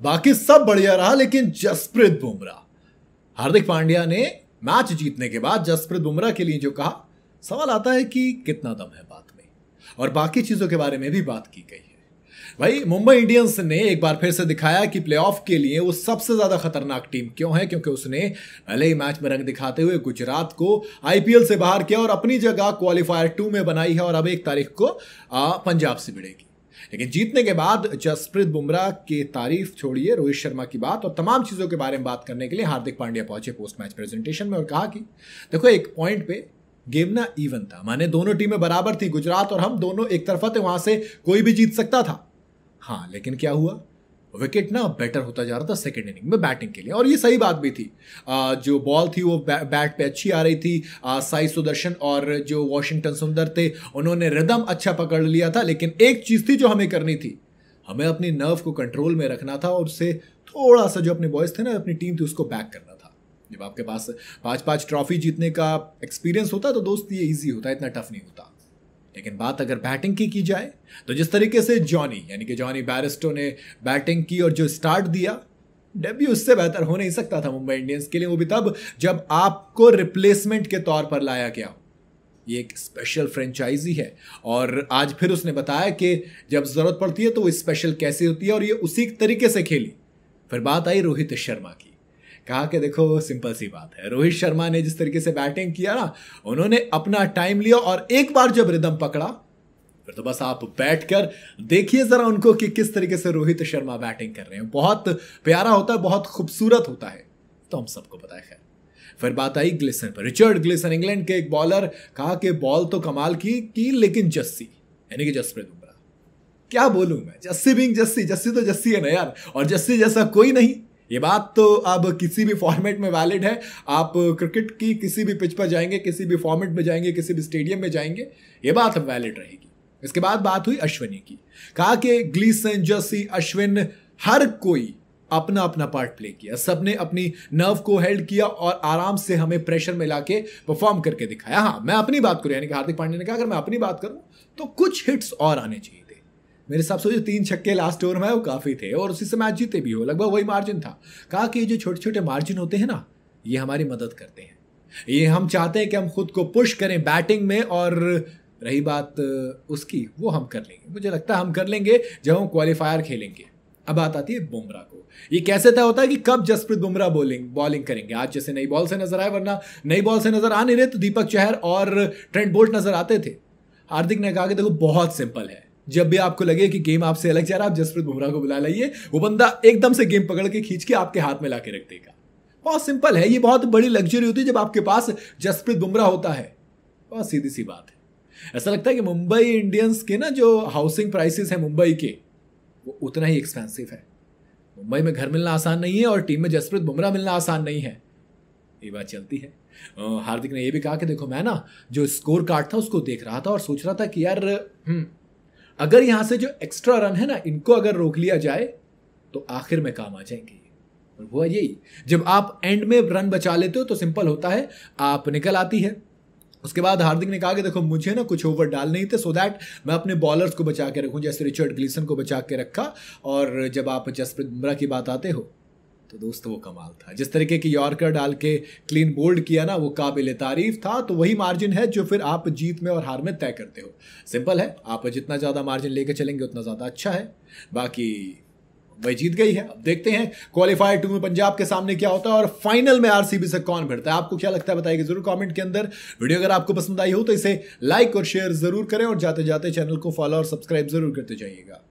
बाकी सब बढ़िया रहा, लेकिन जसप्रीत बुमराह, हार्दिक पांड्या ने मैच जीतने के बाद जसप्रीत बुमराह के लिए जो कहा, सवाल आता है कि कितना दम है बात में, और बाकी चीजों के बारे में भी बात की गई है। भाई मुंबई इंडियंस ने एक बार फिर से दिखाया कि प्लेऑफ के लिए वो सबसे ज्यादा खतरनाक टीम क्यों है, क्योंकि उसने पहले ही मैच में रंग दिखाते हुए गुजरात को आईपीएल से बाहर किया और अपनी जगह क्वालिफायर 2 में बनाई है, और अब 1 तारीख को पंजाब से भिड़ेगी। लेकिन जीतने के बाद जसप्रीत बुमराह की तारीफ छोड़िए, रोहित शर्मा की बात और तमाम चीजों के बारे में बात करने के लिए हार्दिक पांड्या पहुंचे पोस्ट मैच प्रेजेंटेशन में और कहा कि देखो, एक पॉइंट पे गेम ना इवन था, माने दोनों टीमें बराबर थी, गुजरात और हम दोनों एक तरफा थे, वहां से कोई भी जीत सकता था। हाँ, लेकिन क्या हुआ, विकेट ना बेटर होता जा रहा था सेकंड इनिंग में बैटिंग के लिए, और ये सही बात भी थी। जो बॉल थी वो बैट पे अच्छी आ रही थी। साई सुदर्शन और जो वॉशिंगटन सुंदर थे, उन्होंने रिदम अच्छा पकड़ लिया था, लेकिन एक चीज थी जो हमें करनी थी, हमें अपनी नर्व को कंट्रोल में रखना था, और उससे थोड़ा सा जो अपने बॉयज थे ना, अपनी टीम थी, उसको बैक करना था। जब आपके पास 5-5 ट्रॉफी जीतने का एक्सपीरियंस होता है तो दोस्त ये ईजी होता है, इतना टफ नहीं होता। लेकिन बात अगर बैटिंग की जाए तो जिस तरीके से जॉनी बैरिस्टो ने बैटिंग की और जो स्टार्ट दिया, डेब्यू उससे बेहतर हो नहीं सकता था मुंबई इंडियंस के लिए, वो भी तब जब आपको रिप्लेसमेंट के तौर पर लाया गया हो। ये एक स्पेशल फ्रेंचाइजी है, और आज फिर उसने बताया कि जब जरूरत पड़ती है तो वो स्पेशल कैसे होती है, और ये उसी तरीके से खेली। फिर बात आई रोहित शर्मा की, कहा कि देखो सिंपल सी बात है, रोहित शर्मा ने जिस तरीके से बैटिंग किया ना, उन्होंने अपना टाइम लिया, और एक बार जब रिदम पकड़ा फिर तो बस आप बैठकर देखिए जरा उनको कि किस तरीके से रोहित शर्मा बैटिंग कर रहे हैं। बहुत प्यारा होता है, बहुत खूबसूरत होता है, तो हम सबको पता है। खैर, फिर बात आई ग्लिसन पर, रिचर्ड ग्लिसन, इंग्लैंड के एक बॉलर, कहा कि बॉल तो कमाल की लेकिन जस्सी यानी कि जसप्रीत बुमराह, क्या बोलूं मैं, जस्सी बिंग जस्सी तो जस्सी है ना यार, और जस्सी जैसा कोई नहीं। ये बात तो अब किसी भी फॉर्मेट में वैलिड है। आप क्रिकेट की किसी भी पिच पर जाएंगे, किसी भी फॉर्मेट में जाएंगे, किसी भी स्टेडियम में जाएंगे, ये बात अब वैलिड रहेगी। इसके बाद बात हुई अश्विनी की, कहा कि ग्लीसन, जस्सी, अश्विन, हर कोई अपना अपना पार्ट प्ले किया, सबने अपनी नर्व को हेल्ड किया और आराम से हमें प्रेशर में लाके परफॉर्म करके दिखाया। हाँ, मैं अपनी बात करूं, यानी कि हार्दिक पांड्या ने कहा अगर मैं अपनी बात करूं तो कुछ हिट्स और आने चाहिए थे। मेरे हिसाब से जो 3 छक्के लास्ट ओवर में वो काफी थे, और उसी से मैच जीते भी हो, लगभग वही मार्जिन था। कहा कि जो छोटे छोटे मार्जिन होते हैं ना, ये हमारी मदद करते हैं, ये हम चाहते हैं कि हम खुद को पुश करें बैटिंग में, और रही बात उसकी, वो हम कर लेंगे, मुझे लगता है हम कर लेंगे जब हम क्वालिफायर खेलेंगे। अब बात आती है बुमराह को, ये कैसे तय होता है कि कब जसप्रीत बुमराह बॉलिंग करेंगे। आज जैसे नई बॉल से नजर आए, वरना नई बॉल से नजर आ नहीं रहे तो दीपक चहर और ट्रेंट बोल्ट नजर आते थे। हार्दिक ने कहा कि देखो बहुत सिंपल है, जब भी आपको लगे कि गेम आपसे अलग जा रहा है, आप जसप्रीत बुमराह को बुला लाइए, वो बंदा एकदम से गेम पकड़ के खींच के आपके हाथ में ला के रख देगा। बहुत सिंपल है, ये बहुत बड़ी लग्जरी होती है जब आपके पास जसप्रीत बुमराह होता है। बहुत सीधी सी बात है। ऐसा लगता है कि मुंबई इंडियंस के ना जो हाउसिंग प्राइसेस है मुंबई के, वो उतना ही एक्सपेंसिव है। मुंबई में घर मिलना आसान नहीं है, और टीम में जसप्रीत बुमराह मिलना आसान नहीं है, ये बात चलती है। हार्दिक ने यह भी कहा कि देखो, मैं ना जो स्कोर कार्ड था उसको देख रहा था और सोच रहा था कि यार अगर यहां से जो एक्स्ट्रा रन है ना, इनको अगर रोक लिया जाए तो आखिर में काम आ जाएंगे। और वो यही, जब आप एंड में रन बचा लेते हो तो सिंपल होता है, आप निकल आती है। उसके बाद हार्दिक ने कहा कि देखो मुझे ना कुछ ओवर डालने ही थे, सो दैट मैं अपने बॉलर्स को बचा के रखूं, जैसे रिचर्ड ग्लीसन को बचा के रखा। और जब आप जसप्रीत बुमराह की बात आते हो तो दोस्त वो कमाल था, जिस तरीके की यॉर्कर डाल के क्लीन बोल्ड किया ना, वो काबिल तारीफ था। तो वही मार्जिन है जो फिर आप जीत में और हार में तय करते हो। सिंपल है, आप जितना ज्यादा मार्जिन लेके चलेंगे उतना ज्यादा अच्छा है। बाकी वही जीत गई है। अब देखते हैं क्वालिफायर 2 में पंजाब के सामने क्या होता है, और फाइनल में आरसीबी से कौन भिड़ता है। आपको क्या लगता है बताइए जरूर कमेंट के अंदर। वीडियो अगर आपको पसंद आई हो तो इसे लाइक और शेयर जरूर करें, और जाते जाते चैनल को फॉलो और सब्सक्राइब जरूर करते जाइएगा।